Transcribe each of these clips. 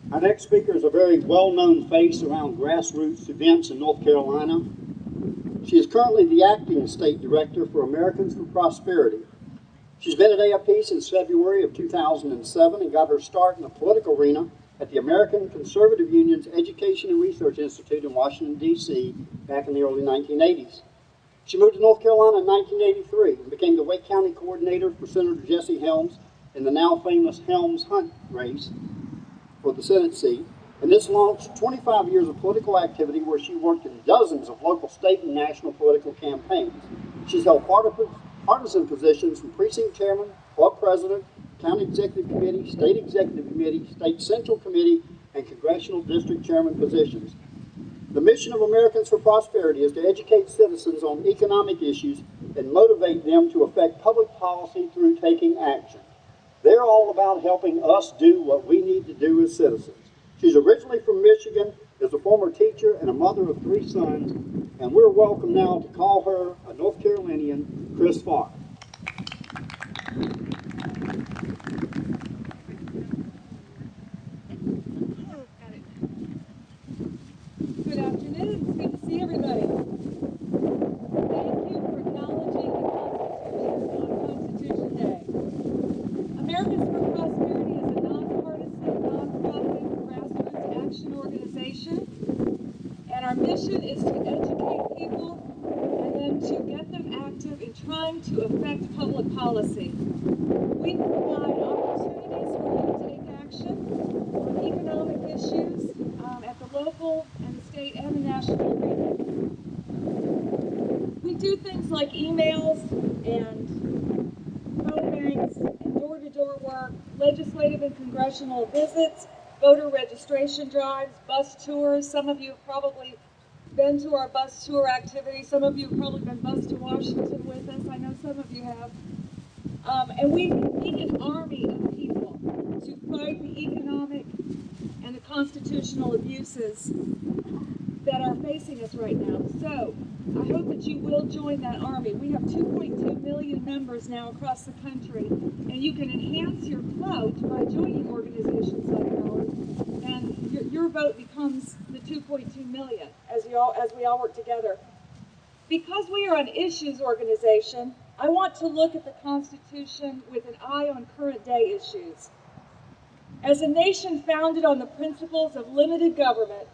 Our next speaker is a very well-known face around grassroots events in North Carolina. She is currently the acting state director for Americans for Prosperity. She's been at AFP since February of 2007 and got her start in the political arena at the American Conservative Union's Education and Research Institute in Washington, D.C. back in the early 1980s. She moved to North Carolina in 1983 and became the Wake County coordinator for Senator Jesse Helms in the now famous Helms-Hunt race for the Senate seat, and this launched 25 years of political activity where she worked in dozens of local, state, and national political campaigns. She's held partisan positions from precinct chairman, club president, county executive committee, state executive committee, state central committee, and congressional district chairman positions. The mission of Americans for Prosperity is to educate citizens on economic issues and motivate them to affect public policy through taking action. They're all about helping us do what we need to do as citizens. She's originally from Michigan, is a former teacher and a mother of 3 sons, and we're welcome now to call her a North Carolinian, Chris Farr. Good afternoon. It's good to see everybody. Thank you for acknowledging the Constitution on Constitution Day. Americans for Prosperity is a nonpartisan, nonprofit, grassroots action organization, and our mission is to educate people and then to get them active in trying to affect public policy. We provide opportunities for you to take action on economic issues at the local and the state and the national arena. We do things like emails and phone banks and door-to-door work, legislative and congressional visits, voter registration drives, bus tours. Some of you have probably been to our bus tour activity. Some of you have probably been bused to Washington with us. I know some of you have. And we need an army of people to fight the economic and the constitutional abuses that are facing us right now. So I hope that you will join that army. We have 2.2 million members now across the country, and you can enhance your vote by joining organizations like ours, and your vote becomes the 2.2 million as we all work together. Because we are an issues organization, I want to look at the Constitution with an eye on current day issues. As a nation founded on the principles of limited government,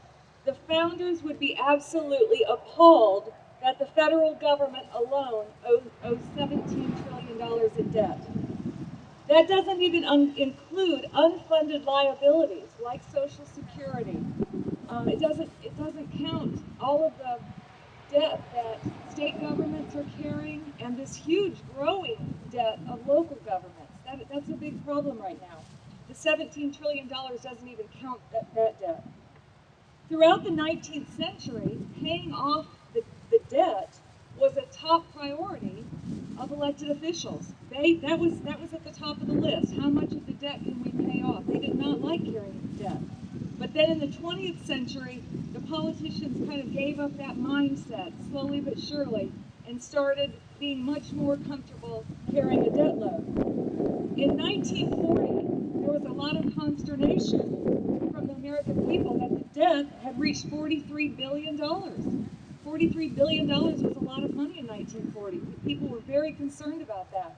the founders would be absolutely appalled that the federal government alone owes $17 trillion in debt. That doesn't even include unfunded liabilities like Social Security. It doesn't count all of the debt that state governments are carrying and this huge growing debt of local governments. That's a big problem right now. The $17 trillion doesn't even count that debt. Throughout the 19th century, paying off the debt was a top priority of elected officials. That was at the top of the list. How much of the debt can we pay off? They did not like carrying debt. But then in the 20th century, the politicians kind of gave up that mindset, slowly but surely, and started being much more comfortable carrying a debt load. In 1940, there was a lot of consternation from the American people that the debt had reached $43 billion. $43 billion was a lot of money in 1940. People were very concerned about that.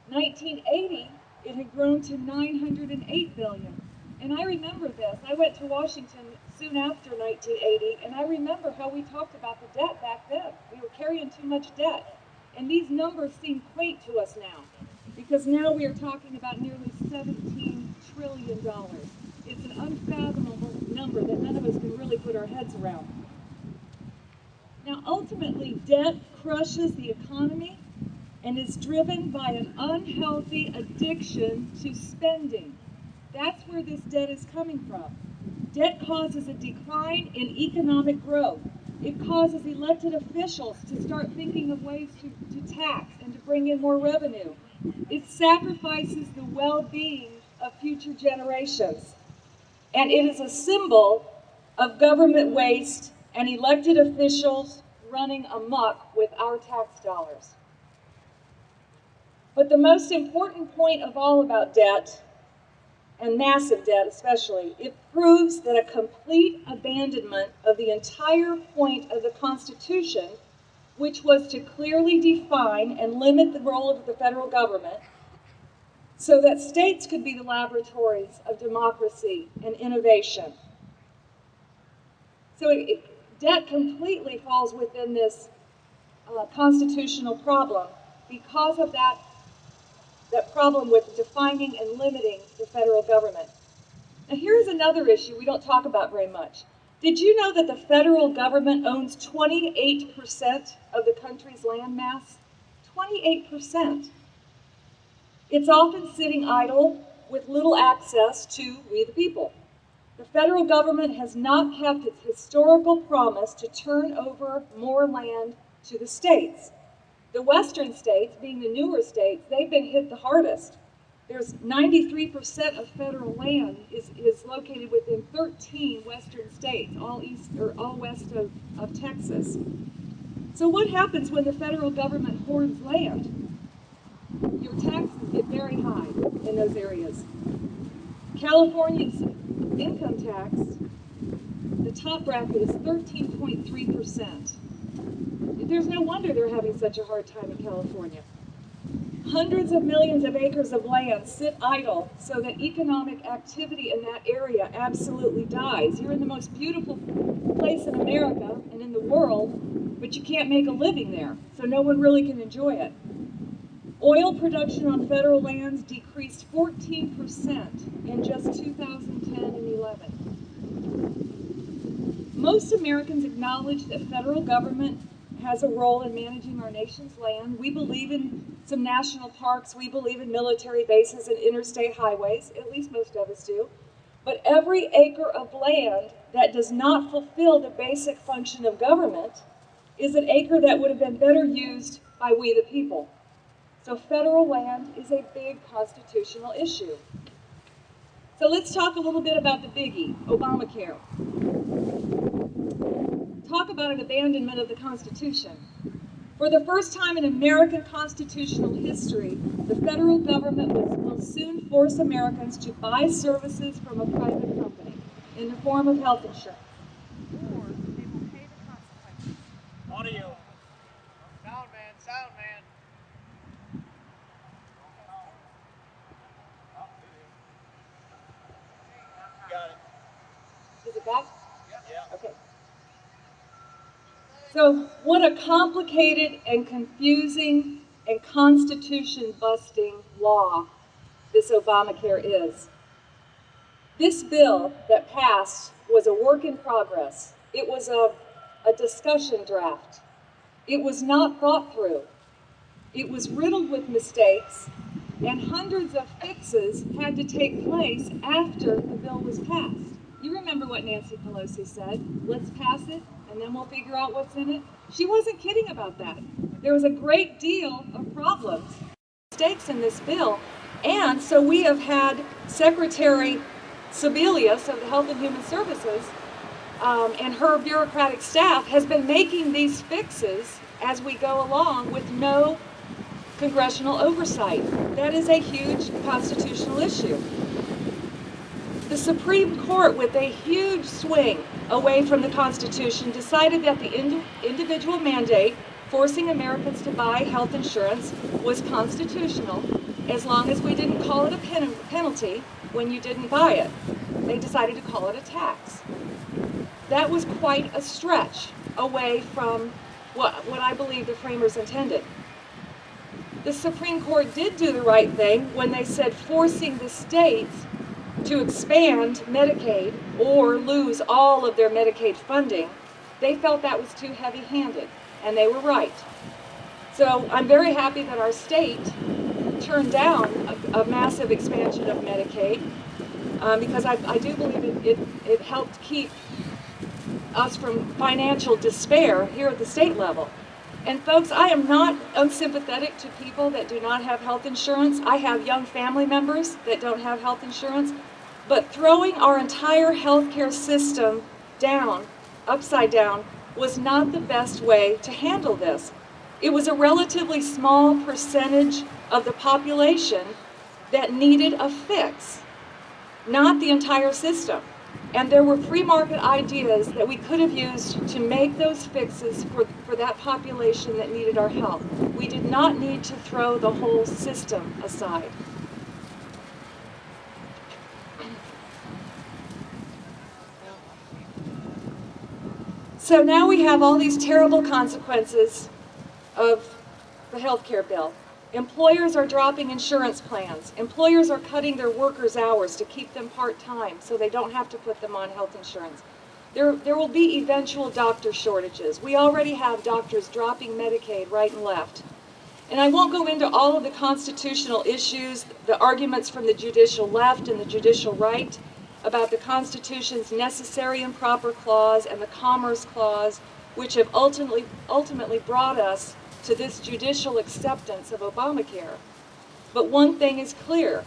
1980, it had grown to $908 billion. And I remember this. I went to Washington soon after 1980, and I remember how we talked about the debt back then. We were carrying too much debt. And these numbers seem quaint to us now, because now we are talking about nearly $17 trillion. It's an unfathomable number that none of us can really put our heads around. Now, ultimately, debt crushes the economy and is driven by an unhealthy addiction to spending. That's where this debt is coming from. Debt causes a decline in economic growth. It causes elected officials to start thinking of ways to tax and to bring in more revenue. It sacrifices the well-being of future generations. And it is a symbol of government waste and elected officials running amok with our tax dollars. But the most important point of all about debt and massive debt especially, it proves that a complete abandonment of the entire point of the Constitution, which was to clearly define and limit the role of the federal government so that states could be the laboratories of democracy and innovation. So debt completely falls within this constitutional problem because of that problem with defining and limiting the federal government. Now here's another issue we don't talk about very much. Did you know that the federal government owns 28% of the country's land mass? 28%. It's often sitting idle with little access to we the people. The federal government has not kept its historical promise to turn over more land to the states. The western states, being the newer states, they've been hit the hardest. There's 93% of federal land is located within 13 western states, all west of Texas. So what happens when the federal government hoards land? Your taxes get very high in those areas. California's income tax, the top bracket is 13.3%. There's no wonder they're having such a hard time in California. Hundreds of millions of acres of land sit idle so that economic activity in that area absolutely dies. You're in the most beautiful place in America and in the world, but you can't make a living there, so no one really can enjoy it. Oil production on federal lands decreased 14% in just 2010 and 11. Most Americans acknowledge that federal government has a role in managing our nation's land. We believe in some national parks, we believe in military bases and interstate highways, at least most of us do. But every acre of land that does not fulfill the basic function of government is an acre that would have been better used by we the people. So federal land is a big constitutional issue. So let's talk a little bit about the biggie, Obamacare. Talk about an abandonment of the Constitution. For the first time in American constitutional history, the federal government will soon force Americans to buy services from a private company in the form of health insurance. Or they will pay the consequences. Audio. Sound man, sound man. Got it. Is it back? Yeah. Okay. So what a complicated and confusing and constitution-busting law this Obamacare is. This bill that passed was a work in progress. It was a discussion draft. It was not thought through. It was riddled with mistakes, and hundreds of fixes had to take place after the bill was passed. You remember what Nancy Pelosi said, let's pass it, and then we'll figure out what's in it. She wasn't kidding about that. There was a great deal of problems, mistakes in this bill, and so we have had Secretary Sebelius of the Health and Human Services and her bureaucratic staff has been making these fixes as we go along with no congressional oversight. That is a huge constitutional issue. The Supreme Court, with a huge swing away from the Constitution, decided that the individual mandate forcing Americans to buy health insurance was constitutional as long as we didn't call it a penalty when you didn't buy it. They decided to call it a tax. That was quite a stretch away from what I believe the framers intended. The Supreme Court did do the right thing when they said forcing the states to expand Medicaid or lose all of their Medicaid funding. They felt that was too heavy-handed, and they were right. So I'm very happy that our state turned down a massive expansion of Medicaid because I do believe it helped keep us from financial despair here at the state level. And folks, I am not unsympathetic to people that do not have health insurance. I have young family members that don't have health insurance. But throwing our entire healthcare system down, upside down, was not the best way to handle this. It was a relatively small percentage of the population that needed a fix. not the entire system. And there were free market ideas that we could have used to make those fixes for that population that needed our help. We did not need to throw the whole system aside. So now we have all these terrible consequences of the health care bill. Employers are dropping insurance plans. Employers are cutting their workers' hours to keep them part-time so they don't have to put them on health insurance. There will be eventual doctor shortages. We already have doctors dropping Medicaid right and left. And I won't go into all of the constitutional issues, the arguments from the judicial left and the judicial right about the Constitution's necessary and proper clause and the Commerce Clause, which have ultimately brought us to this judicial acceptance of Obamacare. But one thing is clear.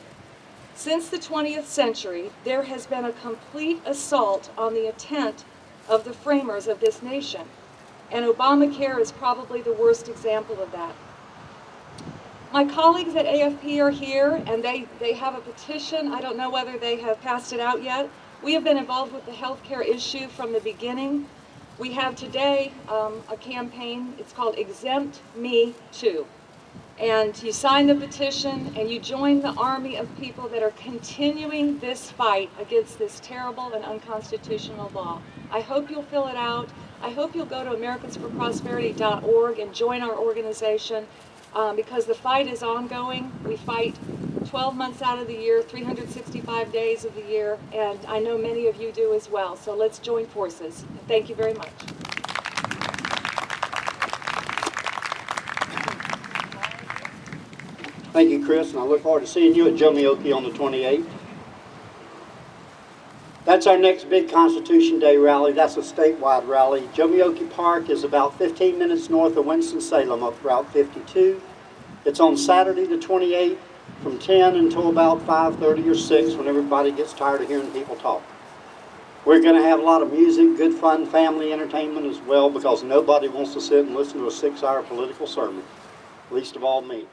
Since the 20th century, there has been a complete assault on the intent of the framers of this nation. And Obamacare is probably the worst example of that. My colleagues at AFP are here, and they have a petition. I don't know whether they have passed it out yet. We have been involved with the healthcare issue from the beginning. We have today a campaign. It's called Exempt Me Too. And you sign the petition, and you join the army of people that are continuing this fight against this terrible and unconstitutional law. I hope you'll fill it out. I hope you'll go to americansforprosperity.org and join our organization. Because the fight is ongoing. We fight 12 months out of the year, 365 days of the year, and I know many of you do as well. So let's join forces. Thank you very much. Thank you, Chris, and I look forward to seeing you at Jomioki on the 28th. That's our next big Constitution Day rally. That's a statewide rally. Jomioki Park is about 15 minutes north of Winston-Salem up Route 52. It's on Saturday the 28th from 10 until about 5:30 or 6 when everybody gets tired of hearing people talk. We're going to have a lot of music, good fun, family entertainment as well because nobody wants to sit and listen to a 6-hour political sermon, least of all me.